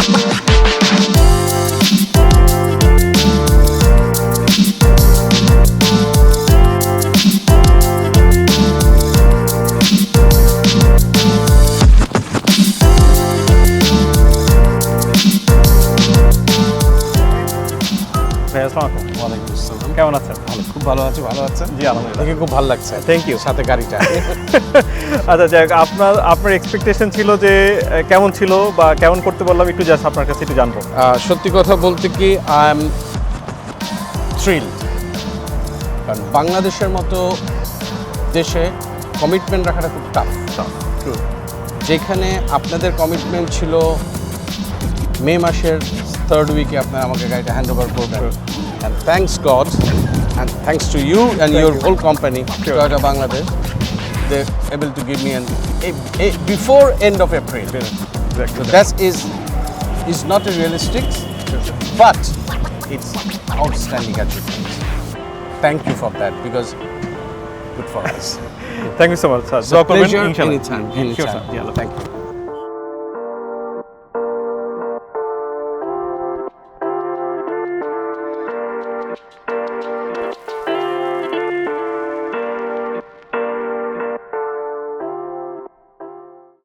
ভাই আসসালামু আলাইকুম। ওয়ালাইকুম আসসালাম। কেমন আছেন? খুব ভালো আছি, ভালো আছেন? জি আলহামদুলিল্লাহ। দেখে খুব ভালো লাগছে। Thank you. সাথে গাড়িটা। আচ্ছা যাক, আপনার এক্সপেকটেশন ছিল যে কেমন ছিল বা কেমন করতে বললাম, একটু জাস্ট আপনার কাছে একটু জানবো। সত্যি কথা বলতে কি আই এম থ্রিলড, কারণ বাংলাদেশের মতো দেশে কমিটমেন্ট রাখাটা খুব টাফ। যেখানে আপনাদের কমিটমেন্ট ছিল মে মাসের 3rd উইকে আপনারা আমাকে গাড়িটা হ্যান্ড ওভার করবেন, and thanks God and thanks to you and your whole company Toyota Bangladesh, they able to give me before end of April. So that is not a realistic, but it's outstanding achievement. Thank you for that, because good for us. Thank you so much sir. It's a pleasure anytime. Sure, sir. Yeah, Thank you.